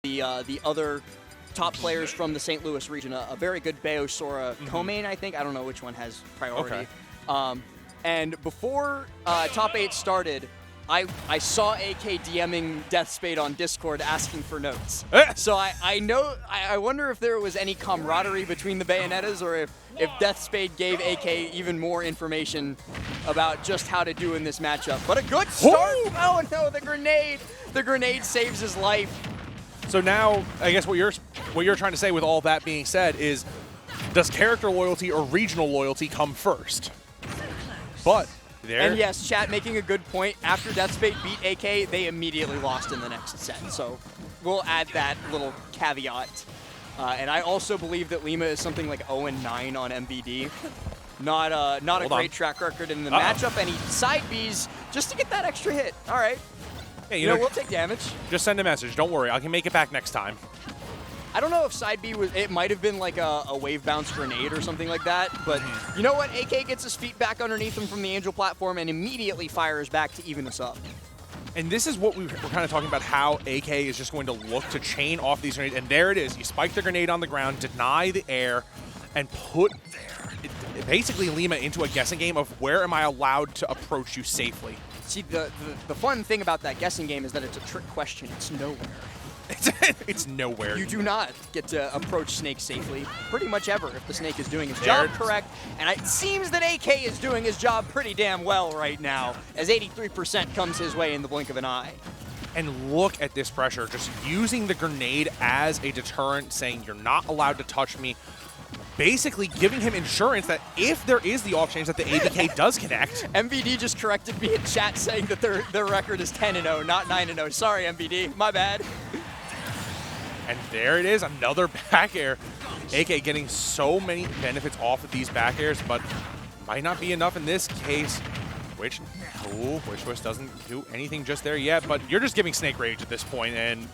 the other top players from the St. Louis region, a very good Bayonetta co-main, I think. I don't know which one has priority. Okay. And before top 8 started, I saw AK DMing Deathspade on Discord asking for notes. So I wonder if there was any camaraderie between the Bayonettas, or if Deathspade gave AK even more information about just how to do in this matchup. But a good start. Ooh. Oh no, the grenade! The grenade saves his life. So now, I guess what you're trying to say with all that being said is, does character loyalty or regional loyalty come first? But there. And yes, chat making a good point. After Deathspade beat AK, they immediately lost in the next set. So we'll add that little caveat. And I also believe that Lima is something like 0-9 on MVD. Not a great track record in the matchup, and he side Bs just to get that extra hit. All right. Hey, you know, we'll take damage. Just send a message. Don't worry. I can make it back next time. I don't know if side B was, it might have been like a wave bounce grenade or something like that, but you know what? AK gets his feet back underneath him from the Angel platform and immediately fires back to even us up. And this is what we're kind of talking about, how AK is just going to look to chain off these grenades. And there it is. You spike the grenade on the ground, deny the air, and put basically Lima into a guessing game of where am I allowed to approach you safely. See, the fun thing about that guessing game is that it's a trick question. It's nowhere. It's nowhere. You do not get to approach Snake safely, pretty much ever, if the Snake is doing his job correct. And it seems that AK is doing his job pretty damn well right now, as 83% comes his way in the blink of an eye. And look at this pressure, just using the grenade as a deterrent, saying you're not allowed to touch me, basically giving him insurance that if there is the off chance that the ABK does connect. MVD just corrected me in chat saying that their record is 10-0, not 9-0. Sorry, MVD, my bad. And there it is, another back air. AK getting so many benefits off of these back airs, but might not be enough in this case. Which Twist doesn't do anything just there yet, but you're just giving Snake Rage at this point, and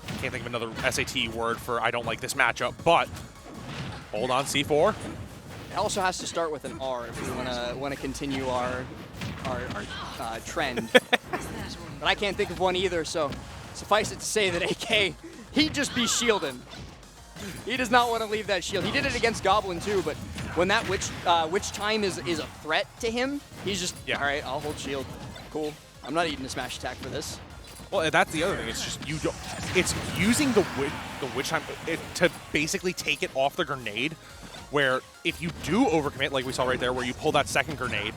I can't think of another SAT word for I don't like this matchup, but hold on, C4. It also has to start with an R if we want to continue our trend. But I can't think of one either, so suffice it to say that AK, he'd just be shielding. He does not want to leave that shield. He did it against Goblin too, but when that witch time is a threat to him, he's just, all right, I'll hold shield. Cool. I'm not eating a smash attack for this. Well, that's the other thing. It's just it's using the witch time to basically take it off the grenade, where if you do overcommit, like we saw right there, where you pull that second grenade,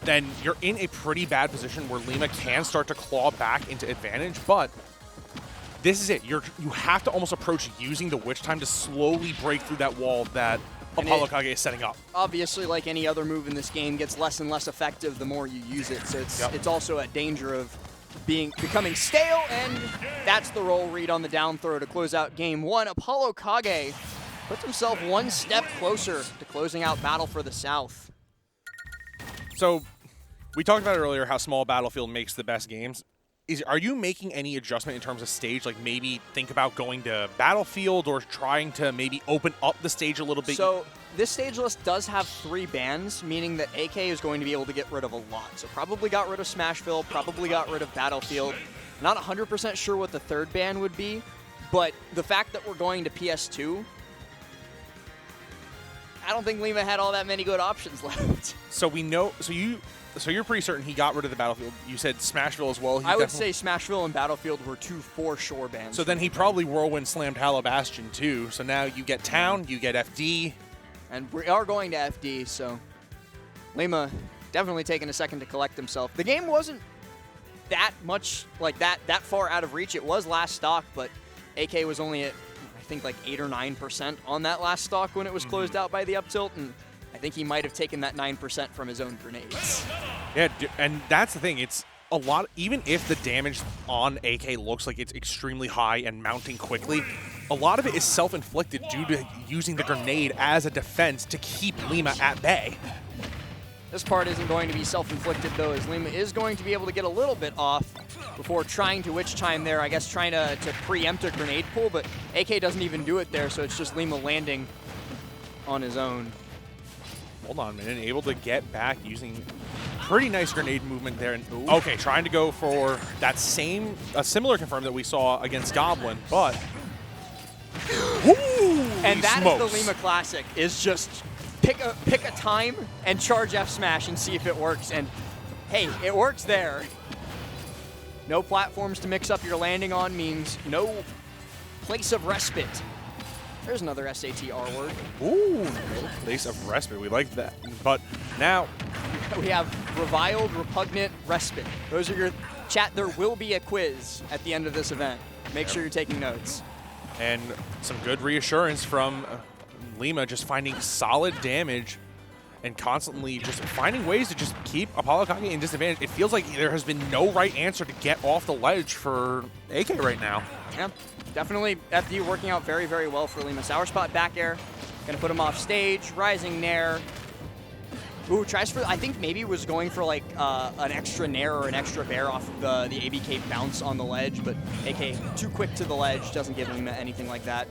then you're in a pretty bad position where Lima can start to claw back into advantage, but this is it. You have to almost approach using the witch time to slowly break through that wall that ApolloKage is setting up. Obviously, like any other move in this game, gets less and less effective the more you use it. So it's also a danger of becoming stale, and that's the roll read on the down throw to close out game one. ApolloKage puts himself one step closer to closing out Battle for the South. So we talked about earlier how small Battlefield makes the best games. Are you making any adjustment in terms of stage? Like maybe think about going to Battlefield or trying to maybe open up the stage a little bit? So this stage list does have 3 bans, meaning that AK is going to be able to get rid of a lot. So probably got rid of Smashville, probably got rid of Battlefield. Not 100% sure what the 3rd ban would be, but the fact that we're going to PS2, I don't think Lima had all that many good options left. So we know, so you're pretty certain he got rid of the Battlefield. You said Smashville as well. I would say Smashville and Battlefield were 2 for sure bans. So then he probably Whirlwind slammed Halabastion too. So now you get Town, you get FD. And we are going to FD, so Lima definitely taking a second to collect himself. The game wasn't that much like that far out of reach. It was last stock, but AK was only at, I think, like 8 or 9% on that last stock when it was closed out by the up tilt, and I think he might have taken that 9% from his own grenades. Yeah, and that's the thing. It's a lot, even if the damage on AK looks like it's extremely high and mounting quickly, a lot of it is self-inflicted due to using the grenade as a defense to keep Lima at bay. This part isn't going to be self-inflicted, though, as Lima is going to be able to get a little bit off before trying to witch time there, I guess trying to preempt a grenade pull, but AK doesn't even do it there, so it's just Lima landing on his own. Hold on a minute, able to get back using pretty nice grenade movement there. And, okay, trying to go for that similar confirm that we saw against Goblin, but and that is the Lima classic, is just pick a time and charge F smash and see if it works. And hey, it works there. No platforms to mix up your landing on means no place of respite. There's another SAT-R word. Ooh, no place of respite. We like that. But now we have reviled, repugnant, respite. Those are your chat. There will be a quiz at the end of this event. Make sure you're taking notes. And some good reassurance from Lima, just finding solid damage and constantly just finding ways to just keep ApolloKage in disadvantage. It feels like there has been no right answer to get off the ledge for AK right now. Yeah, definitely FD working out very, very well for Lima. Sour spot back air, gonna put him off stage, rising nair. Ooh, tries for, I think maybe was going for like an extra nair or an extra bear off of the ABK bounce on the ledge, but AK too quick to the ledge, doesn't give him anything like that.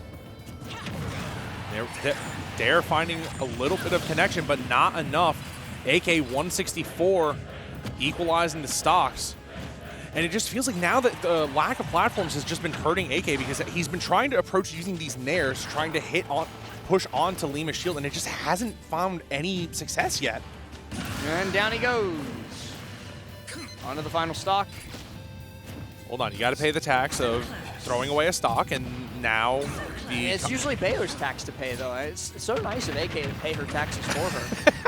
They're finding a little bit of connection, but not enough. AK 164 equalizing the stocks. And it just feels like now that the lack of platforms has just been hurting AK, because he's been trying to approach using these nairs, trying to push onto Lima's shield, and it just hasn't found any success yet. And down he goes. Onto the final stock. Hold on, you got to pay the tax of throwing away a stock, and now it's usually Baylor's tax to pay, though. It's so nice of AK to pay her taxes for her.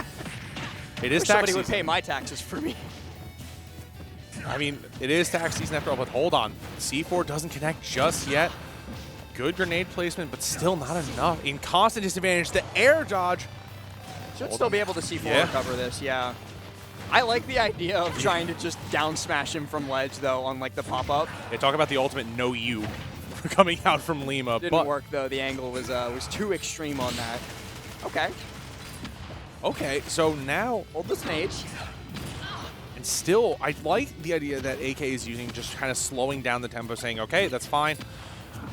It is tax somebody season. would pay my taxes for me. I mean, it is tax season after all, but hold on. C4 doesn't connect just yet. Good grenade placement, but still not enough. In constant disadvantage, the air dodge. Should still be able to C4 recover this, yeah. I like the idea of trying to just down smash him from ledge, though, on like the pop-up. They talk about the ultimate no you coming out from Lima. Didn't work, though. The angle was too extreme on that. Okay. Okay, so now hold the stage. And still, I like the idea that AK is using, just kind of slowing down the tempo, saying, okay, that's fine.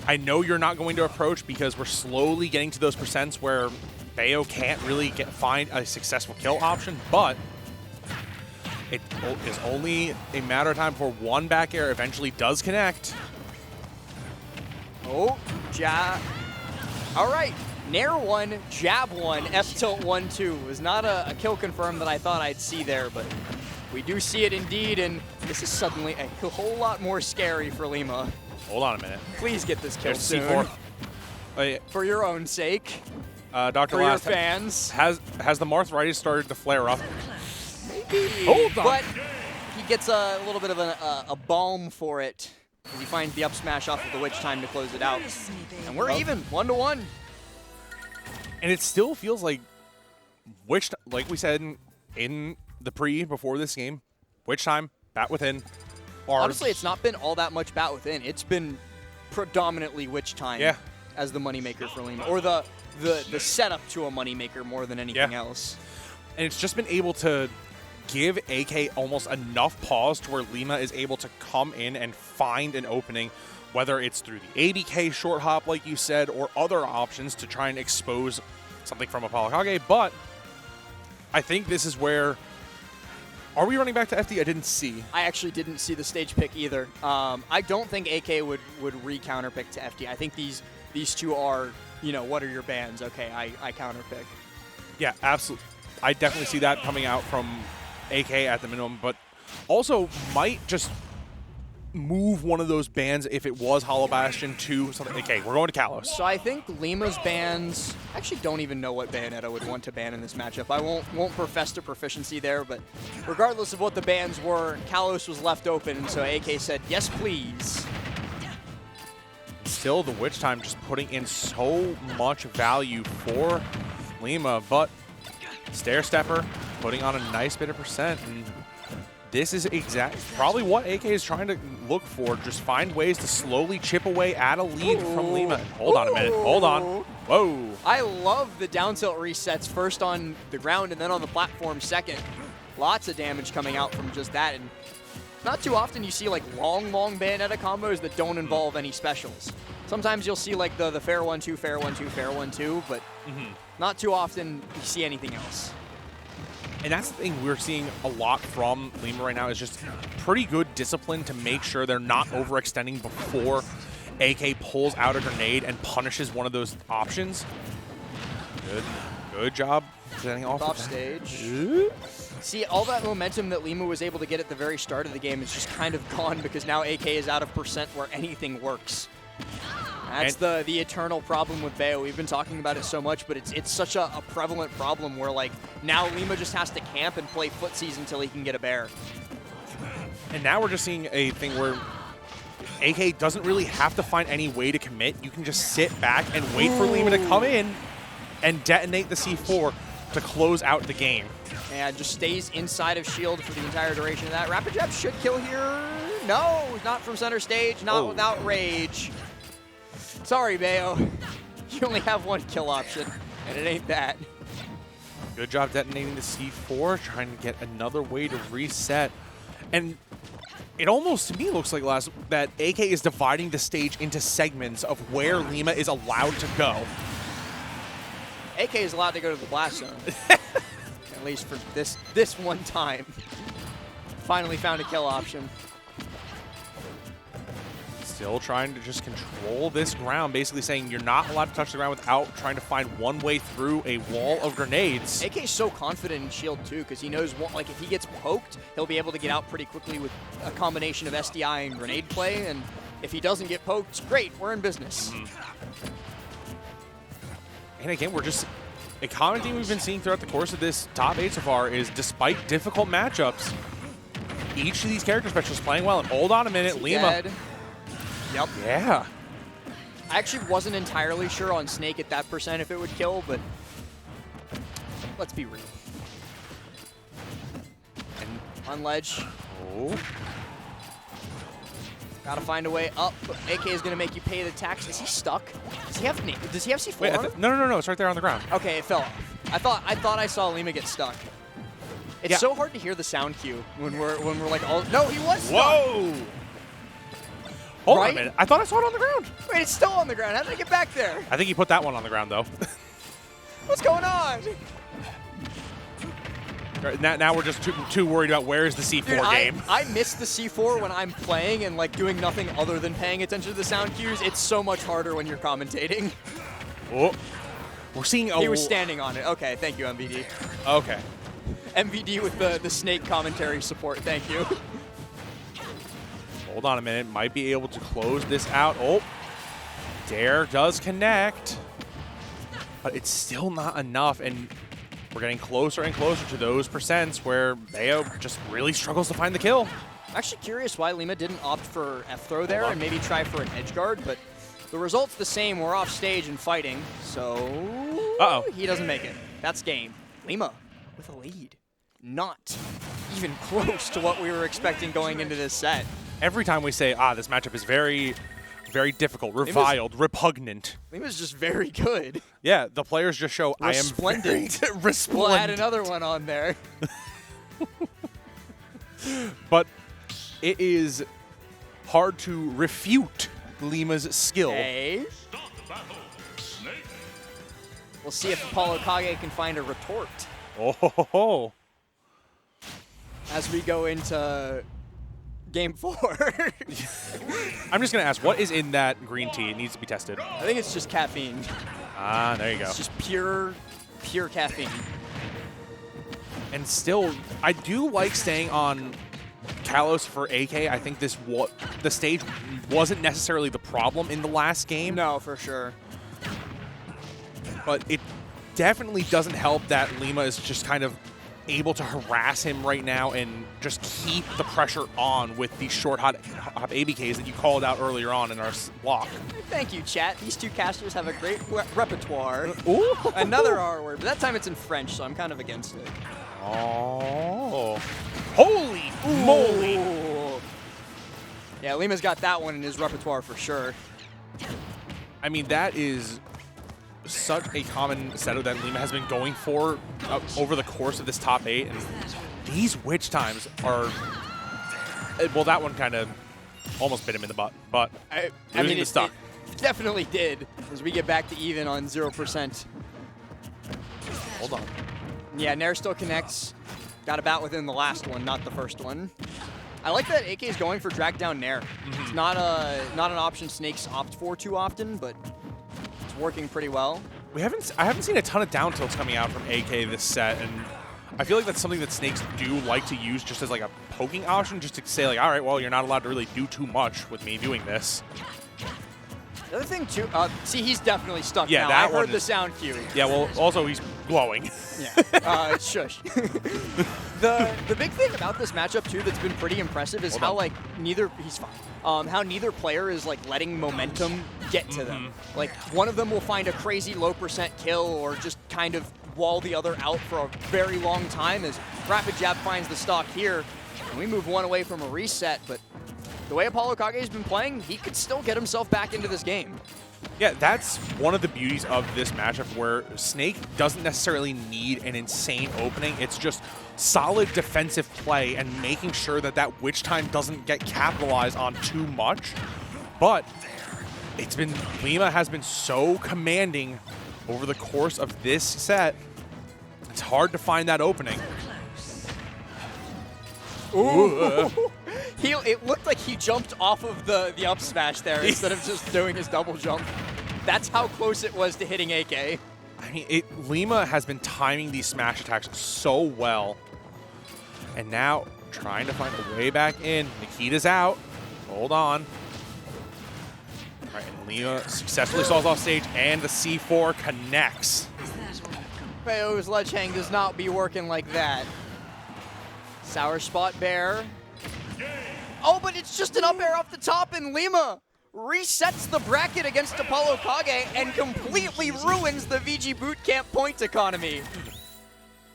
I know you're not going to approach because we're slowly getting to those percents where Bayo can't really find a successful kill option, but it is only a matter of time before one back air eventually does connect. Oh, jab. All right, nair one, jab one, F tilt 1-2 was not a kill confirm that I thought I'd see there, but we do see it indeed, and this is suddenly a whole lot more scary for Lima. Hold on a minute. Please get this kill There's soon. C4. For your own sake. Dr. For Last, your fans. Has the Marthritis started to flare up? Maybe. Hold on. But he gets a little bit of a balm for it. He finds the up smash off of the witch time to close it out. And we're even, 1-1. And it still feels like witch, like we said in the before this game, witch time, bat within. Honestly, it's not been all that much bat within. It's been predominantly witch time as the moneymaker for Lima, or the setup to a moneymaker more than anything else. And it's just been able to give AK almost enough pause to where Lima is able to come in and find an opening, whether it's through the ABK short hop, like you said, or other options to try and expose something from ApolloKage. But I think this is where... Are we running back to FD? I didn't see. I actually didn't see the stage pick either. I don't think AK would re-counter pick to FD. I think these two are, you know, what are your bans? Okay, I counter pick. Yeah, absolutely. I definitely see that coming out from AK at the minimum, but also might just move one of those bans if it was Hollow Bastion to something. Okay, we're going to Kalos. So I think Lima's bans, actually don't even know what Bayonetta would want to ban in this matchup. I won't profess to proficiency there, but regardless of what the bans were, Kalos was left open, and so AK said, yes, please. Still, the Witch Time just putting in so much value for Lima, but Stair Stepper putting on a nice bit of percent, and this is probably what AK is trying to look for. Just find ways to slowly chip away at a lead from Lima. Hold on a minute. Hold on. Whoa. I love the down tilt resets, first on the ground and then on the platform second. Lots of damage coming out from just that. And not too often you see like long Bayonetta combos that don't involve any specials. Sometimes you'll see like the fair 1-2, fair 1-2, fair 1-2, but not too often you see anything else. And that's the thing we're seeing a lot from Lima right now is just pretty good discipline to make sure they're not overextending before AK pulls out a grenade and punishes one of those options. Good job setting off stage. See, all that momentum that Lima was able to get at the very start of the game is just kind of gone because now AK is out of percent where anything works. That's the eternal problem with Bayo. We've been talking about it so much, but it's such a prevalent problem where, like, now Lima just has to camp and play footsies until he can get a bear. And now we're just seeing a thing where AK doesn't really have to find any way to commit. You can just sit back and wait for Lima to come in and detonate the C4 to close out the game. And just stays inside of shield for the entire duration of that. Rapid Jab should kill here. No, not from center stage, not without rage. Sorry, Bayo. You only have one kill option, and it ain't that. Good job detonating the C4, trying to get another way to reset. And it almost, to me, looks like that AK is dividing the stage into segments of where Lima is allowed to go. AK is allowed to go to the blast zone. At least for this one time. Finally found a kill option. Still trying to just control this ground, basically saying you're not allowed to touch the ground without trying to find one way through a wall of grenades. AK is so confident in shield too, because he knows like if he gets poked, he'll be able to get out pretty quickly with a combination of SDI and grenade play. And if he doesn't get poked, great, we're in business. And again, we're just a common theme we've been seeing throughout the course of this top 8 so far is despite difficult matchups, each of these character specialists playing well. And hold on a minute, Lima. Dead. Yep. Yeah. I actually wasn't entirely sure on Snake at that percent if it would kill, but let's be real. And on ledge. Oh. Gotta find a way up. AK is gonna make you pay the tax. Is he stuck? Does he have C4 Wait, on him? no. It's right there on the ground. Okay, it fell off. I thought I saw Lima get stuck. It's so hard to hear the sound cue when we're like all. No, he was stuck. Whoa! Hold on a minute. I thought I saw it on the ground. Wait, it's still on the ground. How did I get back there? I think he put that one on the ground though. What's going on? Now we're just too worried about where is the C4 game. I miss the C4 when I'm playing and like doing nothing other than paying attention to the sound cues. It's so much harder when you're commentating. Oh, we're seeing He was standing on it. Okay, thank you, MVD. Okay. MVD with the Snake commentary support. Thank you. Hold on a minute. Might be able to close this out. Oh, Dare does connect, but it's still not enough. And we're getting closer and closer to those percents where Bayo just really struggles to find the kill. I'm actually curious why Lima didn't opt for F-throw there and maybe try for an edge guard, but the result's the same. We're off stage and fighting, so he doesn't make it. That's game. Lima with a lead. Not even close to what we were expecting going into this set. Every time we say, this matchup is very, very difficult, reviled, repugnant. Lima's just very good. Yeah, the players just show I am resplendent. Resplendent. We'll add another one on there. But it is hard to refute Lima's skill. Okay. We'll see if ApolloKage can find a retort. Oh. As we go into Game 4. I'm just going to ask, what is in that green tea? It needs to be tested. I think it's just caffeine. There you go. It's just pure caffeine. And still, I do like staying on Kalos for AK. I think the stage wasn't necessarily the problem in the last game. No, for sure. But it definitely doesn't help that Lima is just kind of able to harass him right now and just keep the pressure on with these short hop ABKs that you called out earlier on in our block. Thank you, chat. These two casters have a great repertoire. Ooh. Another R word, but that time it's in French, so I'm kind of against it. Oh. Holy moly. Yeah, Lima's got that one in his repertoire for sure. I mean, that is such a common setup that Lima has been going for over the course of this top 8, and these witch times are, well, that one kind of almost bit him in the butt, but I mean, it definitely did as we get back to even on 0%. Hold on. Yeah, Nair still connects. Got about within the last one, not the first one. I like that AK is going for drag down Nair. It's not an option Snakes opt for too often, but it's working pretty well. I haven't seen a ton of down tilts coming out from AK this set, and I feel like that's something that Snakes do like to use just as like a poking option, just to say like, all right, well, you're not allowed to really do too much with me doing this. The other thing too, see, he's definitely stuck Yeah, now. that I heard one the is- sound cue. Yeah, well, also he's glowing. Yeah, shush. The big thing about this matchup too that's been pretty impressive is how like he's fine. How neither player is like letting momentum get to them. Like one of them will find a crazy low % kill or just kind of wall the other out for a very long time as Rapid Jab finds the stock here. And we move one away from a reset, but the way ApolloKage has been playing, he could still get himself back into this game. Yeah, that's one of the beauties of this matchup where Snake doesn't necessarily need an insane opening. It's just solid defensive play and making sure that that witch time doesn't get capitalized on too much. But Lima has been so commanding over the course of this set. It's hard to find that opening. Ooh. It looked like he jumped off of the up smash there instead of just doing his double jump. That's how close it was to hitting AK. I mean, Lima has been timing these smash attacks so well. And now trying to find a way back in. Nikita's out. Hold on. All right, and Lima successfully solves off stage, and the C4 connects. Bayo's ledge hang does not be working like that. Sour spot bear. Oh, but it's just an up air off the top, and Lima resets the bracket against ApolloKage and completely ruins the VGBootCamp point economy.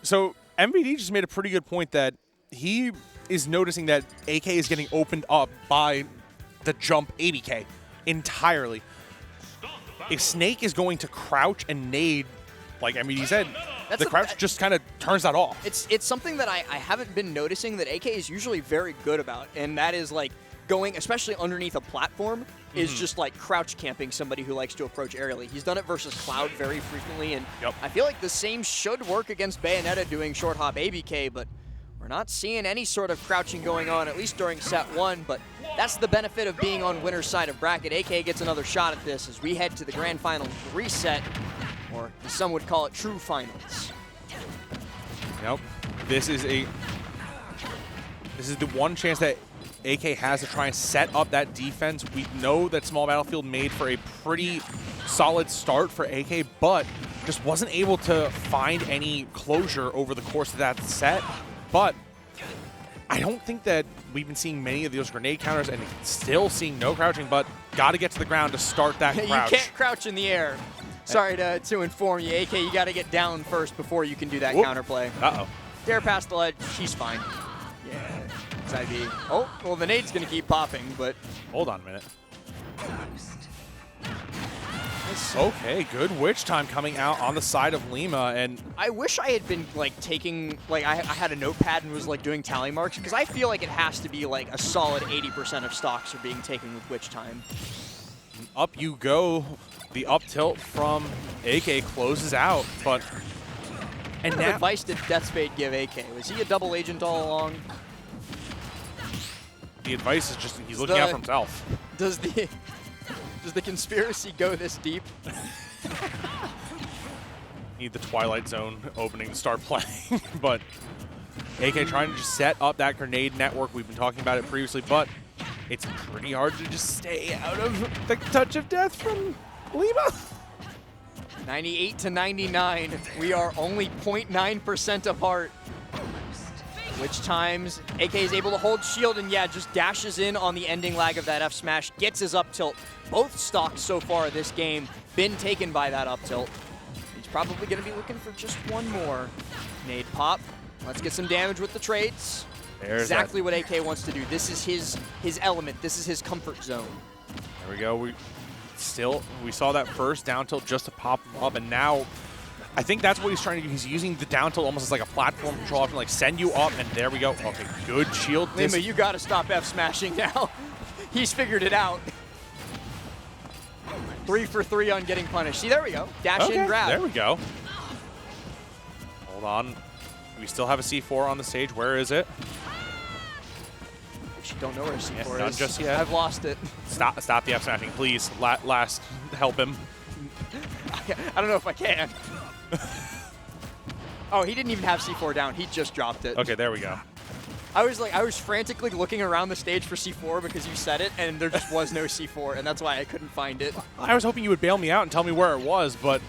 So MVD just made a pretty good point that he is noticing that AK is getting opened up by the jump 80K entirely. If Snake is going to crouch and nade, like MVD said, the crouch just kind of turns that off. It's something that I haven't been noticing that AK is usually very good about, and that is like going, especially underneath a platform, is just like crouch camping somebody who likes to approach aerially. He's done it versus Cloud very frequently, and I feel like the same should work against Bayonetta doing short hop ABK, but we're not seeing any sort of crouching going on, at least during set one, but that's the benefit of being on winner's side of bracket. AK gets another shot at this as we head to the grand final reset, or as some would call it, true finals. Nope. This is the one chance that AK has to try and set up that defense. We know that Small Battlefield made for a pretty solid start for AK, but just wasn't able to find any closure over the course of that set. But I don't think that we've been seeing many of those grenade counters and still seeing no crouching, but got to get to the ground to start that crouch. You can't crouch in the air. Sorry to inform you, AK, you got to get down first before you can do that counterplay. Uh-oh. Dare past the ledge, she's fine. Yeah, it's IV. Oh, well, the nade's going to keep popping, but... Hold on a minute. Okay, good witch time coming out on the side of Lima, and... I wish I had been, like, taking... Like, I had a notepad and was, like, doing tally marks, because I feel like it has to be, like, a solid 80% of stocks are being taken with witch time. Up you go. The up tilt from AK closes out, but... And what kind of advice did Deathspade give AK? Was he a double agent all along? The advice is just he's looking out for himself. Does the conspiracy go this deep? Need the Twilight Zone opening to start playing, but AK trying to just set up that grenade network. We've been talking about it previously, but it's pretty hard to just stay out of the touch of death from Lima. 98 to 99. We are only 0.9% apart. Which times AK is able to hold shield and just dashes in on the ending lag of that F smash, gets his up tilt. Both stocks so far this game been taken by that up tilt. He's probably going to be looking for just one more. Nade pop. Let's get some damage with the trades. There's exactly what AK wants to do. This is his element. This is his comfort zone. There we go. We saw that first down tilt just to pop him up, and now I think that's what he's trying to do. He's using the down tilt almost as like a platform control option, like send you up, and there we go. Okay, good shield. Lima, you got to stop F smashing now. He's figured it out. 3 for 3 on getting punished. See, there we go. Dash in, grab. There we go. Hold on. we still have a C4 on the stage? Where is it? Actually, don't know where C4 none is. just yet. I've lost it. Stop the F smashing, please. Last, help him. I don't know if I can. Oh, he didn't even have C4 down. He just dropped it. Okay, there we go. I was frantically looking around the stage for C4 because you said it, and there just was no C4, and that's why I couldn't find it. I was hoping you would bail me out and tell me where it was, but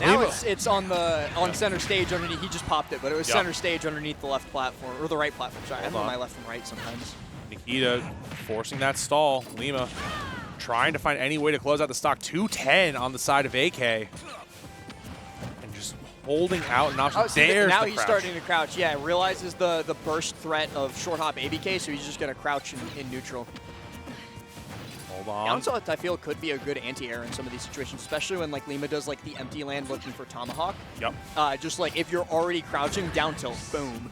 now it's on center stage underneath. He just popped it, but it was Yep. center stage underneath the left platform or the right platform. Sorry, I don't know my left and right sometimes. Nikita forcing that stall. Lima trying to find any way to close out the stock. 210 on the side of AK. And just holding out an option. Oh, see, There's now the he's crouch. starting to crouch. Yeah, realizes the burst threat of short hop ABK, so he's just going to crouch in neutral. Hold on. Down tilt, I feel, could be a good anti-air in some of these situations, especially when like Lima does like the empty land looking for Tomahawk. Yep. Just like if you're already crouching, down tilt, boom.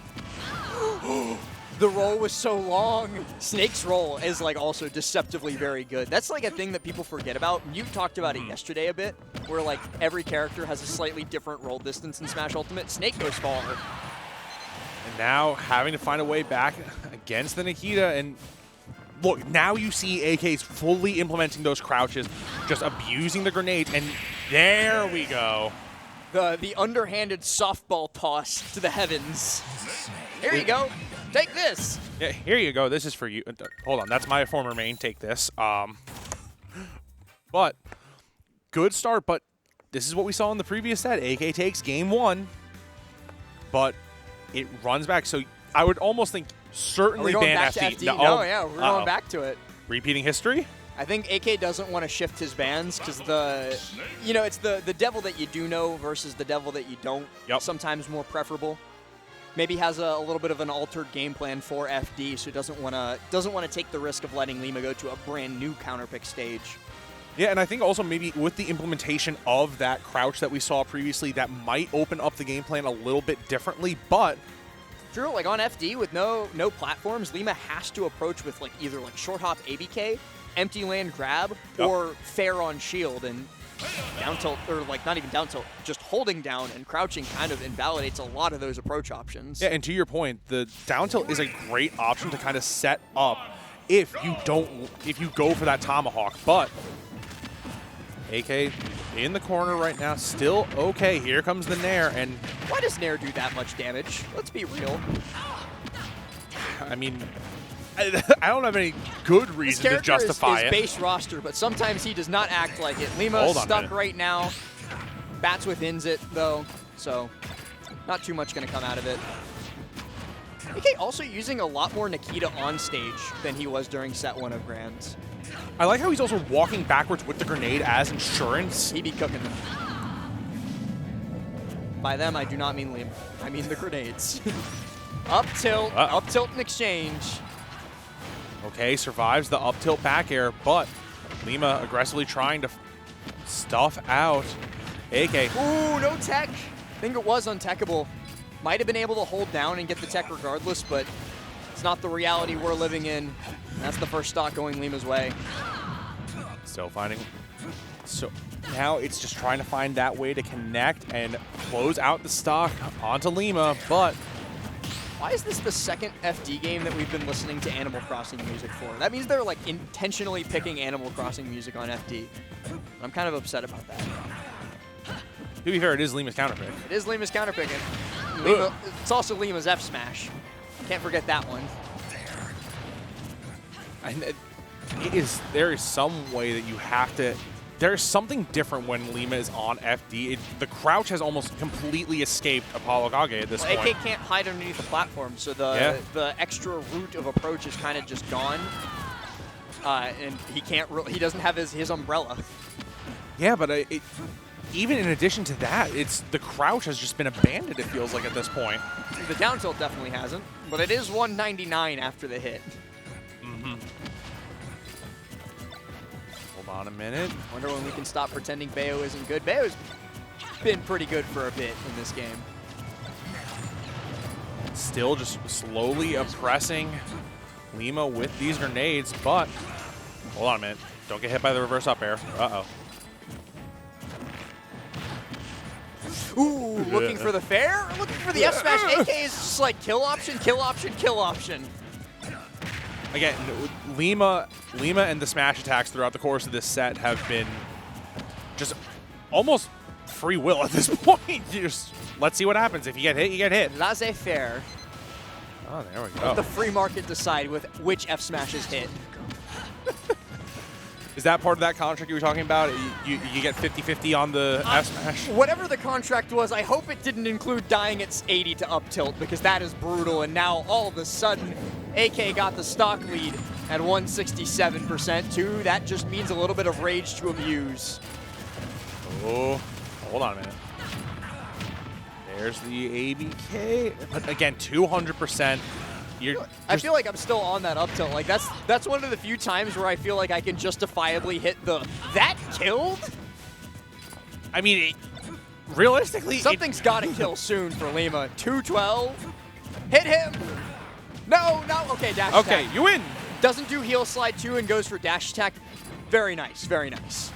The roll was so long. Snake's roll is like also deceptively very good. That's like a thing that people forget about. You talked about it yesterday a bit, where like every character has a slightly different roll distance in Smash Ultimate. Snake goes far. And now having to find a way back against the Nikita. And look, now you see AK's fully implementing those crouches, just abusing the grenades. And there we go. The underhanded softball toss to the heavens. Here you go. Take this. Yeah, here you go. This is for you. Hold on. That's my former main. Take this. But good start. But this is what we saw in the previous set. AK takes game 1, but it runs back. So I would almost think certainly going ban back FD. to FD? No, yeah, we're going back to it. Repeating history? I think AK doesn't want to shift his bans because it's the devil that you do know versus the devil that you don't. Yep. Sometimes more preferable. Maybe has a little bit of an altered game plan for FD, so doesn't want to take the risk of letting Lima go to a brand new counterpick stage. Yeah, and I think also maybe with the implementation of that crouch that we saw previously, that might open up the game plan a little bit differently, but True, like on FD with no platforms, Lima has to approach with like either like short hop ABK, empty land grab, or fair on shield, and down tilt, or like not even down tilt, just holding down and crouching kind of invalidates a lot of those approach options. Yeah, and to your point, the down tilt is a great option to kind of set up if you go for that tomahawk, but AK in the corner right now, still okay. Here comes the Nair, and why does Nair do that much damage? Let's be real. I mean, I don't have any good reason to justify is base roster, but sometimes he does not act like it. Lima's stuck right now. Bats withins it, though, so not too much going to come out of it. AK also using a lot more Nikita on stage than he was during set 1 of Grands. I like how he's also walking backwards with the grenade as insurance. He be cooking them. By them, I do not mean Lima. I mean the grenades. Up tilt in exchange. Okay, survives the up tilt back air, but Lima aggressively trying to stuff out AK. Ooh, no tech. I think it was untechable. Might have been able to hold down and get the tech regardless, but it's not the reality we're living in. That's the first stock going Lima's way. Still finding. So now it's just trying to find that way to connect and close out the stock onto Lima, but why is this the second FD game that we've been listening to Animal Crossing music for? That means they're like intentionally picking Animal Crossing music on FD. I'm kind of upset about that. To be fair, it is Lima's counterpick. It is Lima's counterpicking. Lima, it's also Lima's F smash. Can't forget that one. And there is some way that you have to. There's something different when Lima is on FD. The crouch has almost completely escaped ApolloKage at this point. AK can't hide underneath the platform, so the extra route of approach is kind of just gone. And he doesn't have his umbrella. Yeah, but even in addition to that, the crouch has just been abandoned, it feels like, at this point. The down tilt definitely hasn't, but it is 199 after the hit. Hold on a minute. Wonder when we can stop pretending Bayo isn't good. Bayo's been pretty good for a bit in this game. Still just slowly oppressing Lima with these grenades, but hold on a minute. Don't get hit by the reverse up air. Uh-oh. Ooh, looking for the fair, looking for the F smash. AK is just like kill option, kill option, kill option. Again, Lima and the smash attacks throughout the course of this set have been just almost free will at this point. Just let's see what happens. If you get hit, you get hit. Laissez-faire. Oh, there we go. Let the free market decide with which F smashes hit. Is that part of that contract you were talking about? You get 50-50 on the F smash? Whatever the contract was, I hope it didn't include dying at 80 to up tilt, because that is brutal. And now all of a sudden, AK got the stock lead at 167% too. That just means a little bit of rage to abuse. Oh, hold on a minute. There's the ABK. But again, 200%. I feel like I'm still on that up tilt. Like that's one of the few times where I feel like I can justifiably hit the that killed. I mean, realistically, something's got to kill soon for Lima. 212. Hit him. No. Okay, dash attack. Okay, you win. Doesn't do heel slide 2 and goes for dash attack. Very nice. Very nice.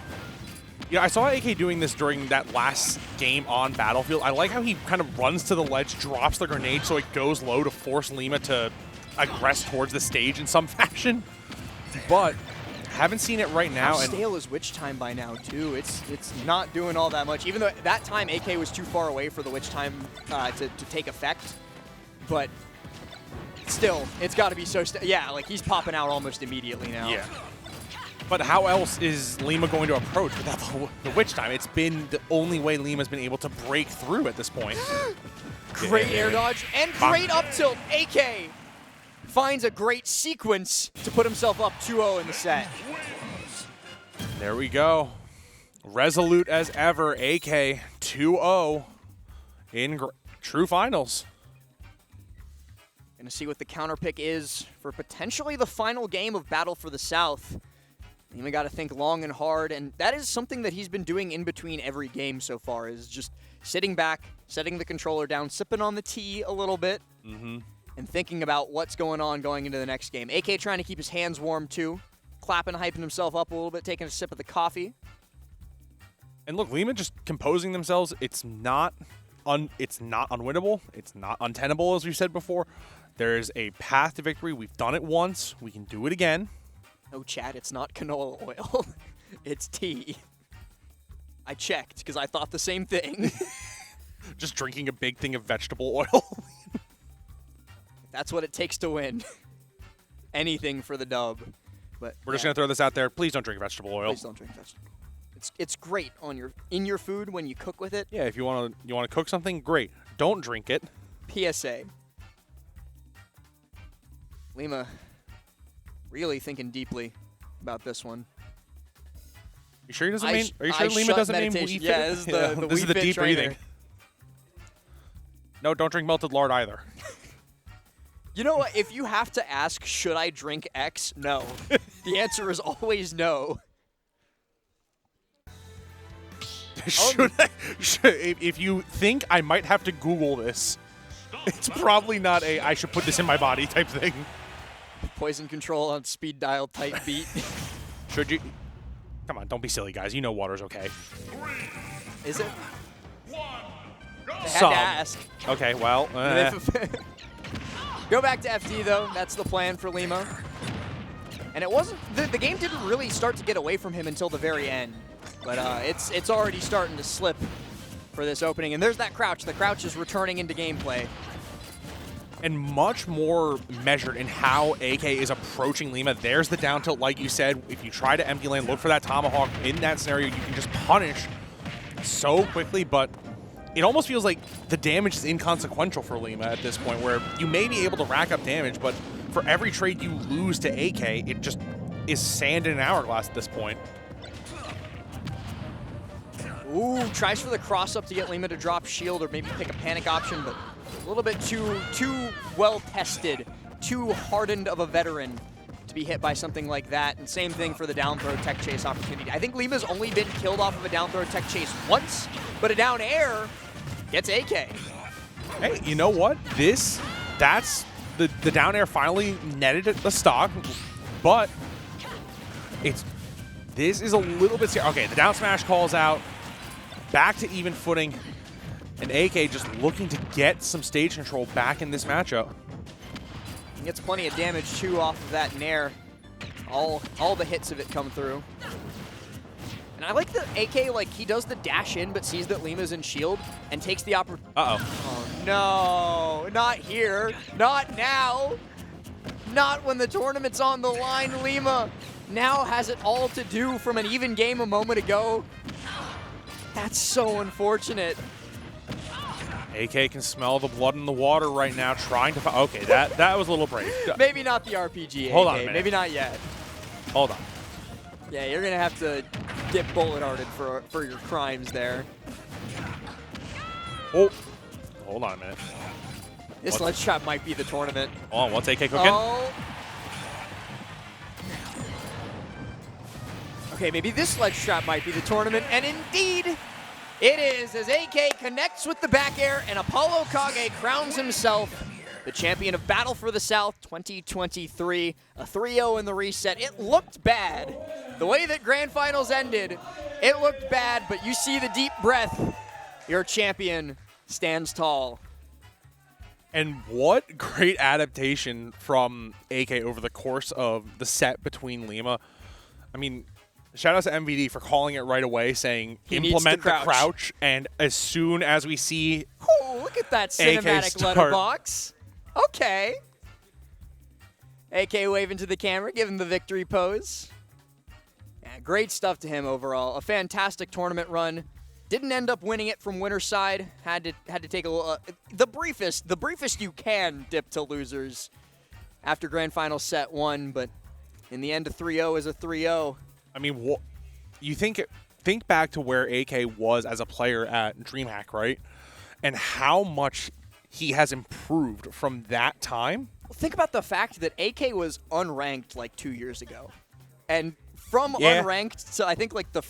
Yeah, I saw AK doing this during that last game on Battlefield. I like how he kind of runs to the ledge, drops the grenade so it goes low to force Lima to aggress towards the stage in some fashion. But haven't seen it right now. How stale is Witch Time by now, too? It's not doing all that much. Even though that time AK was too far away for the Witch Time to take effect. But still, it's got to be so yeah, like he's popping out almost immediately now. Yeah. But how else is Lima going to approach without the Witch Time? It's been the only way Lima's been able to break through at this point. Great air dodge and great up tilt. AK finds a great sequence to put himself up 2-0 in the set. There we go. Resolute as ever. AK 2-0 in true finals. Gonna see what the counter pick is for potentially the final game of Battle for the South. Lima got to think long and hard, and that is something that he's been doing in between every game so far, is just sitting back, setting the controller down, sipping on the tea a little bit, and thinking about what's going on going into the next game. AK trying to keep his hands warm too, clapping, hyping himself up a little bit, taking a sip of the coffee. And look, Lima just composing themselves. It's not unwinnable. It's not untenable, as we've said before. There's a path to victory. We've done it once. We can do it again. No, chat, it's not canola oil. It's tea. I checked because I thought the same thing. Just drinking a big thing of vegetable oil. That's what it takes to win. Anything for the dub. But we're just going to throw this out there. Please don't drink vegetable oil. Please don't drink vegetable oil. It's great in your food when you cook with it. Yeah, if you want to cook something, great. Don't drink it. PSA. Lima really thinking deeply about this one. You sure he doesn't mean? Are you sure Lima doesn't mean Wii Fit? Yeah, this is the deep breathing. No, don't drink melted lard either. You know what? If you have to ask, should I drink X? No. The answer is always no. If you think I might have to Google this, it's probably not a I should put this in my body type thing. Poison control on speed dial type beat. Should you? Come on, don't be silly, guys. You know water's okay. Is it? They had to ask. Okay, well. Go back to FD, though. That's the plan for Lima. And it wasn't... The game didn't really start to get away from him until the very end. But it's already starting to slip for this opening. And there's that crouch. The crouch is returning into gameplay. And much more measured in how AK is approaching Lima. There's the down tilt, like you said. If you try to empty lane, look for that tomahawk. In that scenario, you can just punish so quickly, but it almost feels like the damage is inconsequential for Lima at this point, where you may be able to rack up damage, but for every trade you lose to AK, it just is sand in an hourglass at this point. Ooh, tries for the cross-up to get Lima to drop shield or maybe pick a panic option, but a little bit too well-tested, too hardened of a veteran to be hit by something like that. And same thing for the down throw tech chase opportunity. I think Lima's only been killed off of a down throw tech chase once, but a down air gets AK. Hey, you know what? That's the down air finally netted the stock, but this is a little bit scary. Okay, the down smash calls out. Back to even footing. And AK just looking to get some stage control back in this matchup. He gets plenty of damage too off of that Nair. All the hits of it come through. And I like the AK, like he does the dash in but sees that Lima's in shield and takes the opportunity. Oh no, not here, not now. Not when the tournament's on the line. Lima now has it all to do from an even game a moment ago. That's so unfortunate. AK can smell the blood in the water right now, trying to. Okay, that was a little brave. Maybe not the RPG. Hold AK. on a minute. Maybe not yet. Hold on. Yeah, you're gonna have to get bullet-hearted for your crimes there. Oh, hold on a minute. This ledge trap might be the tournament. Hold on, what's AK cooking? Oh. Okay, maybe this ledge trap might be the tournament, and indeed, it is, as AK connects with the back air, and ApolloKage crowns himself the champion of Battle for the South 2023, a 3-0 in the reset. It looked bad. The way that Grand Finals ended, it looked bad, but you see the deep breath. Your champion stands tall. And what great adaptation from AK over the course of the set between Lima. I mean, shout out to MVD for calling it right away, saying implement the crouch. And as soon as we see oh, look at that cinematic letterbox. Okay. AK waving to the camera, giving the victory pose. Yeah, great stuff to him overall. A fantastic tournament run. Didn't end up winning it from winner's side. Had to take a little, the briefest you can dip to losers after Grand Final set 1, but in the end, a 3-0 is a 3-0. I mean, you think back to where AK was as a player at DreamHack, right? And how much he has improved from that time. Well, think about the fact that AK was unranked like 2 years ago, and from unranked to I think like when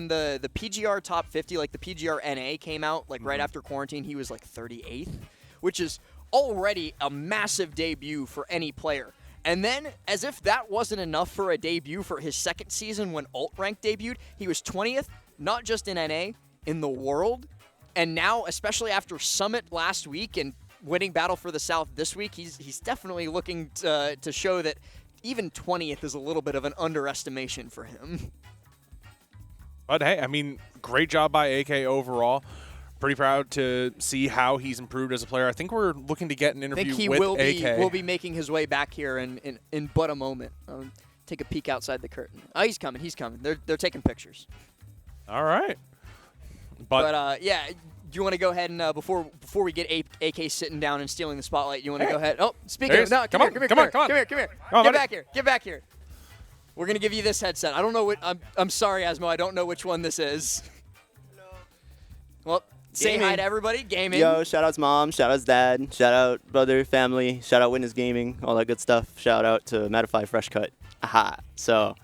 the PGR top 50, like the PGR NA came out like right after quarantine, he was like 38th, which is already a massive debut for any player. And then, as if that wasn't enough for a debut for his second season when Alt Rank debuted, he was 20th, not just in NA, in the world. And now, especially after Summit last week and winning Battle for the South this week, he's definitely looking to show that even 20th is a little bit of an underestimation for him. But hey, I mean, great job by AK overall. Pretty proud to see how he's improved as a player. I think we're looking to get an interview with AK. He will be making his way back here in but a moment. Take a peek outside the curtain. Oh, he's coming. He's coming. They're taking pictures. All right. But yeah, do you want to go ahead and before we get AK sitting down and stealing the spotlight, you want to go ahead? Oh, speaking of, no, come here. Get back here. We're gonna give you this headset. I don't know what. I'm sorry, Asmo. I don't know which one this is. Hello. Well, say hi to everybody. Gaming. Yo, shout out to mom. Shout out to dad. Shout out brother, family. Shout out Witness Gaming. All that good stuff. Shout out to Metify Fresh Cut. Aha. So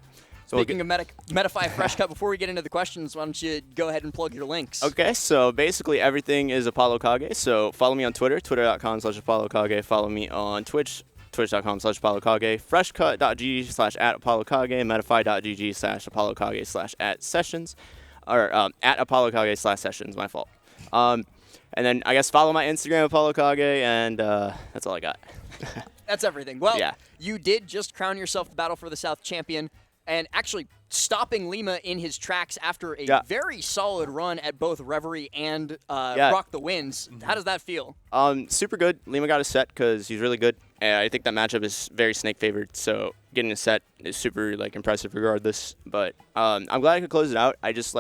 speaking of Metify Fresh Cut, before we get into the questions, why don't you go ahead and plug your links? Okay, so basically everything is ApolloKage. So follow me on Twitter, twitter.com/ApolloKage. Follow me on Twitch, twitch.com/ApolloKage. Freshcut.gg/@ApolloKage. Metify.gg/ApolloKage/@sessions. Or @ApolloKage/sessions, my fault. And then I guess follow my Instagram, ApolloKage, and that's all I got. That's everything. Well, yeah. You did just crown yourself the Battle for the South champion, and actually stopping Lima in his tracks after a very solid run at both Reverie and Rock the Winds. How does that feel? Super good. Lima got a set because he's really good. And I think that matchup is very Snake favored, so getting a set is super impressive regardless. But I'm glad I could close it out. I just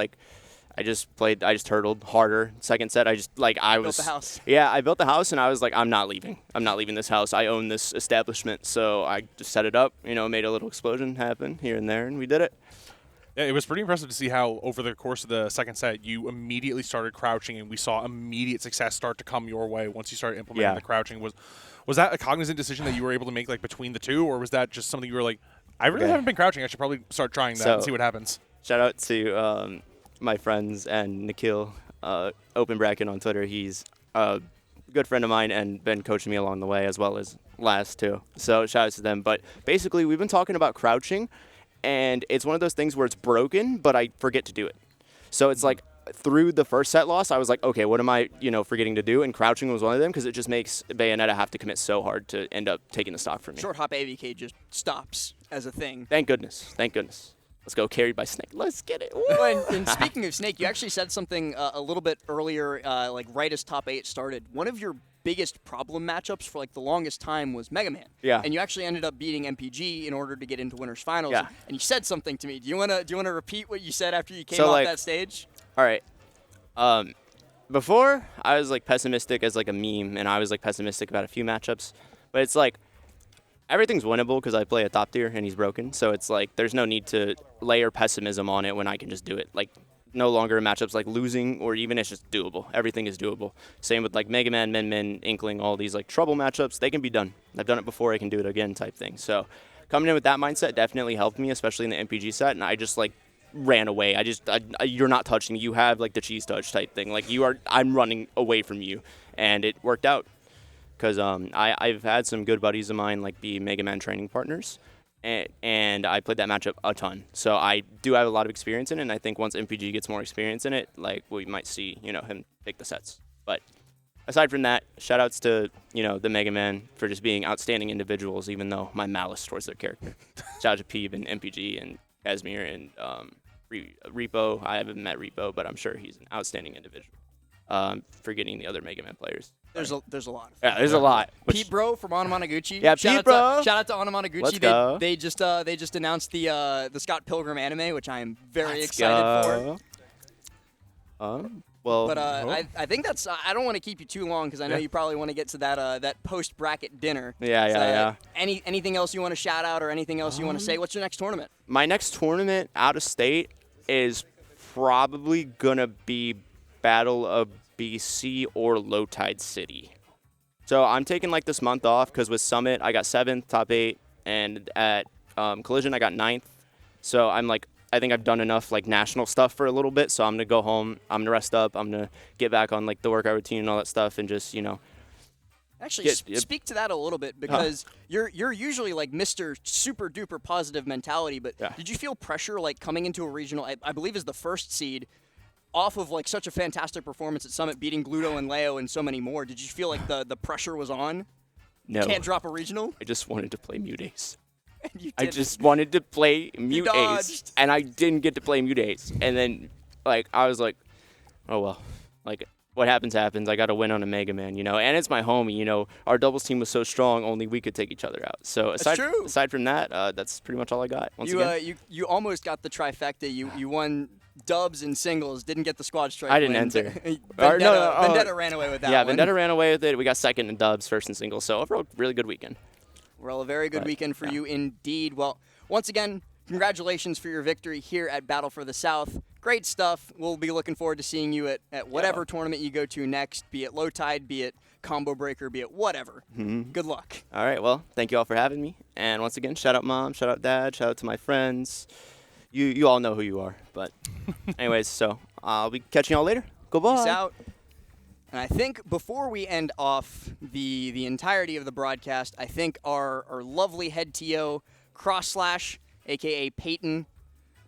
hurdled harder. Second set, built the house. Yeah, I built the house, and I was like, I'm not leaving. I'm not leaving this house. I own this establishment, so I just set it up. Made a little explosion happen here and there, and we did it. Yeah, it was pretty impressive to see how over the course of the second set, you immediately started crouching, and we saw immediate success start to come your way once you started implementing the crouching. Was that a cognizant decision that you were able to make between the two, or was that just something you were like, I really haven't been crouching. I should probably start trying that and see what happens. Shout out to my friends and Nikhil, Open Bracket on Twitter. He's a good friend of mine and been coaching me along the way, as well as Last too. So shout out to them. But basically, we've been talking about crouching, and it's one of those things where it's broken, but I forget to do it. So it's like through the first set loss, I was like, okay, what am I, forgetting to do? And crouching was one of them because it just makes Bayonetta have to commit so hard to end up taking the stock from me. Short hop AVK just stops as a thing. Thank goodness. Thank goodness. Let's go, carried by Snake. Let's get it. Well, and speaking of Snake, you actually said something a little bit earlier, like right as top 8 started. One of your biggest problem matchups for like the longest time was Mega Man. Yeah. And you actually ended up beating MPG in order to get into winners finals. Yeah. And you said something to me. Do you wanna repeat what you said after you came So, off that stage? All right. Before I was like pessimistic as like a meme, and I was like pessimistic about a few matchups, but it's like everything's winnable because I play a top tier and he's broken. So it's like there's no need to layer pessimism on it when I can just do it. Like no longer matchups like losing or even it's just doable. Everything is doable. Same with like Mega Man, Min, Inkling, all these like trouble matchups. They can be done. I've done it before. I can do it again type thing. So coming in with that mindset definitely helped me, especially in the MPG set. And I just like ran away. You're not touching me. You have like the cheese touch type thing. Like I'm running away from you, and it worked out. Because I've had some good buddies of mine like be Mega Man training partners, and I played that matchup a ton. So I do have a lot of experience in it, and I think once MPG gets more experience in it, like we might see him take the sets. But aside from that, shout-outs to the Mega Man for just being outstanding individuals, even though my malice towards their character. Shout out to Peeb and MPG and Casimir and Repo. I haven't met Repo, but I'm sure he's an outstanding individual. Forgetting the other Mega Man players. There's a lot. Yeah, there's a lot. Pete Bro from Onomonoguchi. Yeah, Pete Bro. Shout out to Onomonoguchi. Let's go. They just announced the Scott Pilgrim anime, which I am very excited for. Well, But I think that's. I don't want to keep you too long because I know you probably want to get to that post bracket dinner. Yeah. Anything else you want to shout out or anything else you want to say? What's your next tournament? My next tournament out of state is probably gonna be Battle of BC or Low Tide City. So I'm taking like this month off because with Summit I got 7th, top 8, and at Collision I got 9th. So I'm like, I think I've done enough like national stuff for a little bit. So I'm gonna go home. I'm gonna rest up. I'm gonna get back on like the workout routine and all that stuff, and just Actually, speak to that a little bit because you're usually like Mr. Super Duper positive mentality. But did you feel pressure like coming into a regional? I believe is the first seed. Off of like such a fantastic performance at Summit, beating Gluto and Leo and so many more, did you feel like the pressure was on? No. Can't drop a regional? I just wanted to play Mute Ace. I just wanted to play Mute Ace, and I didn't get to play Mute Ace. And then, like, I was like, oh well, like what happens happens. I got to win on a Mega Man, and it's my homie. Our doubles team was so strong, only we could take each other out. So aside from that, that's pretty much all I got. You almost got the trifecta. You won dubs and singles, didn't get the squad strike. I didn't win. enter. Vendetta ran away with that one. Vendetta ran away with it. We got 2nd in dubs, 1st in singles. So overall, really good weekend. Well, a very good weekend for you indeed. Well, once again, congratulations for your victory here at Battle for the South. Great stuff. We'll be looking forward to seeing you at whatever tournament you go to next, be it Low Tide, be it Combo Breaker, be it whatever. Mm-hmm. Good luck. All right. Well, thank you all for having me. And once again, shout out Mom, shout out Dad, shout out to my friends. You all know who you are. But anyways, so I'll be catching y'all later. Goodbye. Peace out. And I think before we end off the entirety of the broadcast, I think our lovely head TO, Cross/, a.k.a. Peyton,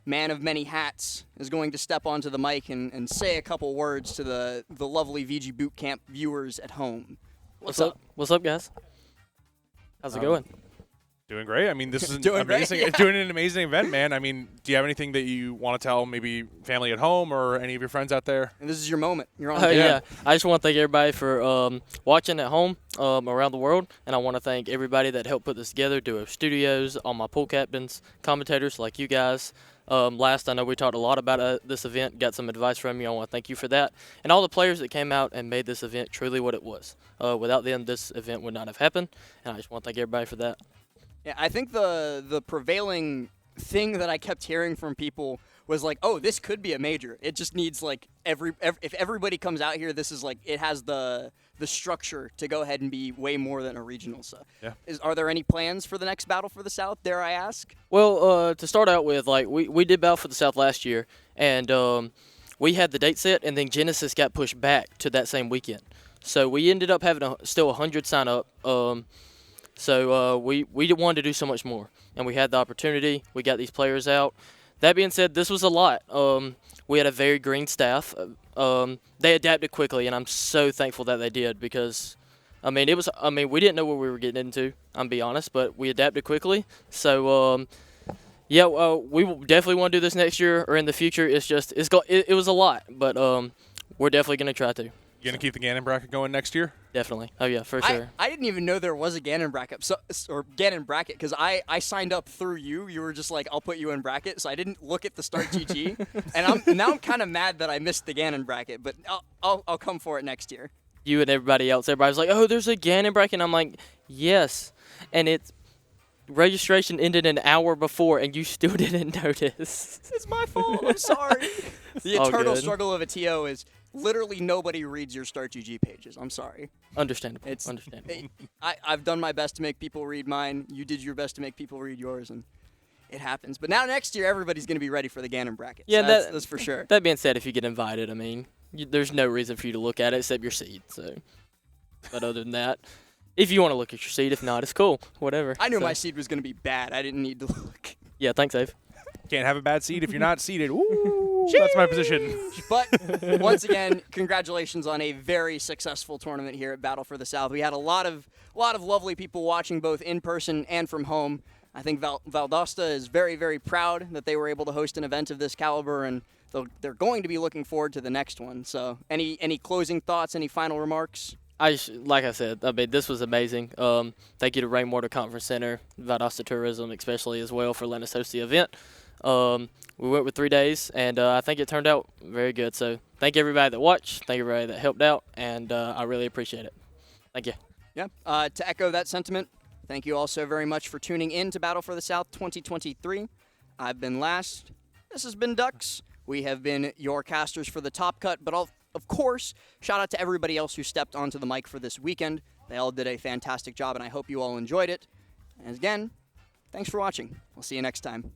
man of many hats, is going to step onto the mic and say a couple words to the lovely VGBootCamp viewers at home. What's up? What's up, guys? How's it going? Doing great. I mean, this is Doing amazing. great, yeah. Doing an amazing event, man. I mean, do you have anything that you want to tell maybe family at home or any of your friends out there? And this is your moment. You're on. Yeah. I just want to thank everybody for watching at home around the world, and I want to thank everybody that helped put this together, Duo Studios, all my pool captains, commentators like you guys. Last, I know we talked a lot about this event, got some advice from you. I want to thank you for that. And all the players that came out and made this event truly what it was. Without them, this event would not have happened, and I just want to thank everybody for that. Yeah, I think the prevailing thing that I kept hearing from people was like, oh, this could be a major. It just needs like if everybody comes out here, this is like it has the structure to go ahead and be way more than a regional. So, are there any plans for the next Battle for the South? Dare I ask? Well, to start out with, like we did Battle for the South last year, and we had the date set, and then Genesis got pushed back to that same weekend. So we ended up having still 100 sign up. So we wanted to do so much more, and we had the opportunity. We got these players out That being said, this was a lot. We had a very green staff. They adapted quickly, and I'm so thankful that they did because, we didn't know what we were getting into. I'm be honest, but we adapted quickly. So, we will definitely want to do this next year or in the future. It's just it was a lot, but we're definitely gonna try to. You gonna keep the Ganon bracket going next year? Definitely. Oh yeah, for sure. I didn't even know there was a Ganon bracket, Ganon bracket, because I signed up through you. You were just like, I'll put you in bracket, so I didn't look at the Start GG, and I'm kind of mad that I missed the Ganon bracket, but I'll come for it next year. You and everybody else, everybody's like, oh, there's a Ganon bracket. And I'm like, yes, and registration ended an hour before, and you still didn't notice. It's my fault. I'm sorry. The All eternal good. struggle of a TO is literally nobody reads your Start GG pages. I'm sorry. Understandable. It's Understandable. I've done my best to make people read mine. You did your best to make people read yours, and it happens. But now next year, everybody's going to be ready for the Ganon bracket. Yeah, So that's for sure. That being said, if you get invited, there's no reason for you to look at it except your seed. So, but other than that, if you want to look at your seed, if not, it's cool. Whatever. I knew So, my seed was going to be bad. I didn't need to look. Yeah, thanks, Ave. Can't have a bad seed if you're not seeded. Ooh, that's my position. But once again, congratulations on a very successful tournament here at Battle for the South. We had a lot of lovely people watching both in person and from home. I think Valdosta is very, very proud that they were able to host an event of this caliber, and they're going to be looking forward to the next one. So, any closing thoughts? Any final remarks? Like I said, this was amazing. Thank you to Rainwater Conference Center, Valdosta Tourism especially as well for letting us host the event. We went with 3 days, and I think it turned out very good. So thank everybody that watched, thank everybody that helped out, and I really appreciate it. Thank you. Yeah. To echo that sentiment, thank you all so very much for tuning in to Battle for the South 2023. I've been Last. This has been Ducks. We have been your casters for the Top Cut, but of course, shout out to everybody else who stepped onto the mic for this weekend. They all did a fantastic job, and I hope you all enjoyed it. And again, thanks for watching. We'll see you next time.